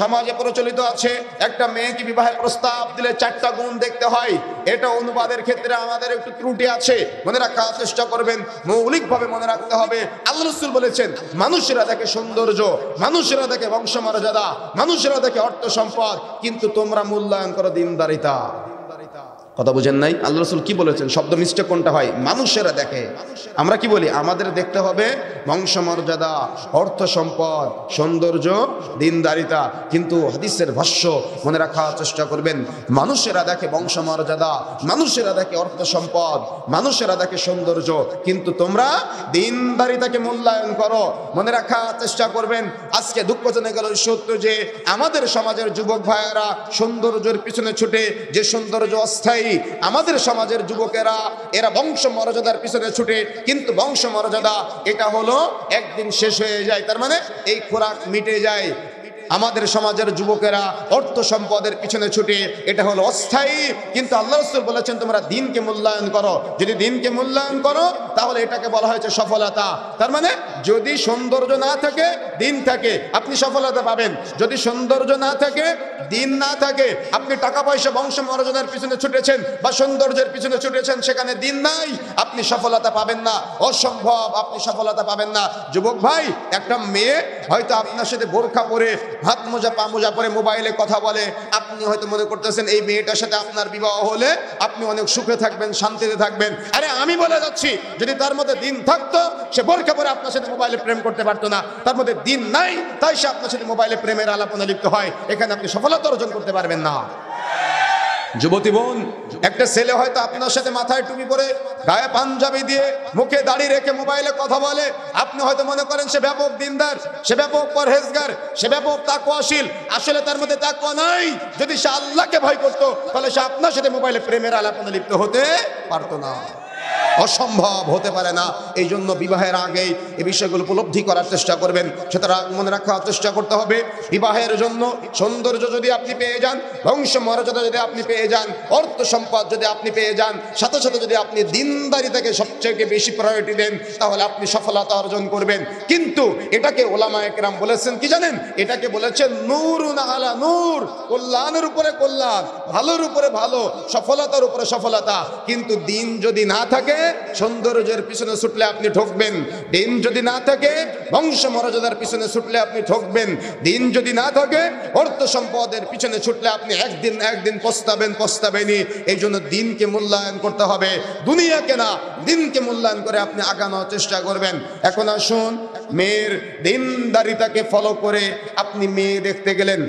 সমাজে প্রচলিত আছে একটা মেয়েকে বিবাহের প্রস্তাব দিলে 4টা গুণ দেখতে হয়। এটা অনুবাদের ক্ষেত্রে আমাদের একটু ত্রুটি আছে, মনে রাখার চেষ্টা করবেন। মৌলিকভাবে মনে রাখতে হবে, আল্লাহ রাসূল বলেছেন মানুষেরা দেখে সৌন্দর্য, মানুষেরা দেখে বংশমর্যাদা, মানুষেরা দেখে অর্থ সম্পদ, কিন্তু তোমরা মূল্যায়ন করো দিনদারিতা। কথা বুঝেন নাই? আল্লাহ রাসূল কি বলেছেন? শব্দ মিস্টেক কোনটা হয়? মানুষেরা দেখে। আমরা কি বলি? আমাদের দেখতে হবে বংশমর্যাদা, অর্থ সম্পদ, সৌন্দর্য, দিনদারিতা। কিন্তু হাদিসের ভাষ্য মনে রাখার চেষ্টা করবেন, মানুষেরা দেখে বংশমর্যাদা, মানুষেরা দেখে অর্থ সম্পদ, মানুষেরা দেখে সৌন্দর্য, কিন্তু তোমরা দিনদারিতাকে মূল্যায়ন করো। মনে রাখার চেষ্টা করবেন। আজকে দুঃখজনক গেল সত্য যে আমাদের সমাজের যুবক ভাইয়েরা সৌন্দর্যের পিছনে ছুটে, যে সৌন্দর্য অস্থায়ী, আমাদের সমাজের যুবকেরা এরা বংশ মর্যাদার পিছনে ছুটে, কিন্তু বংশ মর্যাদা এটা হলো একদিন শেষ হয়ে যায়, তার মানে এই খোরাক মিটে যায়। আমাদের সমাজের যুবকেরা অর্থ সম্পদের পিছনে ছুটে, এটা হলো অস্থায়ী। কিন্তু আল্লাহ রাসূল বলেছেন তোমরা দিনকে মূল্যায়ন করো। যদি দিনকে মূল্যায়ন করো তাহলে এটাকে বলা হয়েছে সফলতা। তার মানে যদি সৌন্দর্য না থাকে, দিন থাকে, আপনি সফলতা পাবেন। যদি সৌন্দর্য না থাকে, দিন না থাকে, আপনি টাকা পয়সা বংশ মর্যাদার পিছনে ছুটেছেন বা সৌন্দর্যের পিছনে ছুটেছেন, সেখানে দিন নাই, আপনি সফলতা পাবেন না। অসম্ভব, আপনি সফলতা পাবেন না। যুবক ভাই, একটা মেয়ে হয়তো আপনার সাথে বোরখা পরে, হাত মোজা পা মোজা পরে মোবাইলে কথা বলে, আপনি হয়তো মনে করতেছেন এই মেয়েটার সাথে আপনার বিবাহ হলে আপনি অনেক সুখে থাকবেন, শান্তিতে থাকবেন। আরে আমি বলে যাচ্ছি, যদি তার মধ্যে দিন থাকতো, সে বোরখা পরে আপনার সাথে মোবাইলে প্রেম করতে পারতো না। তার মধ্যে দিন নাই, তাই সে আপনার সাথে মোবাইলে প্রেমের আলাপনে লিপ্ত হয়। এখানে আপনি সফলতা অর্জন করতে পারবেন না। যুবতী বোন, একটা ছেলে হয়তো আপনার সাথে মাথায় টুপি পরে, গায়ে পাঞ্জাবি দিয়ে, মুখে দাড়ি রেখে মোবাইলে কথা বলে, আপনি হয়তো মনে করেন সে ব্যাপক দিনদার, সে ব্যাপক পরহেজগার, সে ব্যাপক তাকওয়াশীল। আসলে তার মধ্যে তাকওয়া নাই। যদি সে আল্লাহকে ভয় করতো, তাহলে সে আপনার সাথে মোবাইলে প্রেমের আলাপনে লিপ্ত হতে পারতো না। অসম্ভব, হতে পারে না। এই জন্য বিবাহের আগেই এই বিষয়গুলো উপলব্ধি করার চেষ্টা করবেন। সুতরাং মনে রাখার চেষ্টা করতে হবে, বিবাহের জন্য সৌন্দর্য যদি আপনি পেয়ে যান, বংশ মর্যাদা যদি আপনি পেয়ে যান, অর্থ সম্পদ যদি আপনি পেয়ে যান, সাথে সাথে যদি আপনি দিনদারিতাকে সবচেয়ে বেশি প্রায়োরিটি দেন, তাহলে আপনি সফলতা অর্জন করবেন। কিন্তু এটাকে ওলামায়ে কেরাম বলেছেন কি জানেন? এটাকে বলেছেন নূরুন আলা নূর, কল্যাণের উপরে কল্যাণ, ভালোর উপরে ভালো, সফলতার উপরে সফলতা। কিন্তু দিন যদি না থাকে, সৌন্দর্যের পিছনে ছুটলে আপনি ঠকবেন। দিন যদি না থাকে, বংশ মর্যাদার পিছনে ছুটলে আপনি ঠকবেন। দিন যদি না থাকে, অর্থ সম্পদের পিছনে ছুটলে আপনি একদিন পস্তাবেনই। এই জন্য দিনকে মূল্যায়ন করতে হবে, দুনিয়াকে না, দিনকে মূল্যায়ন করে আপনি আগানোর চেষ্টা করবেন। এখন আসুন, মেয়ের দিনদারিতাকে ফলো করে আপনি মেয়ে দেখতে গেলেন।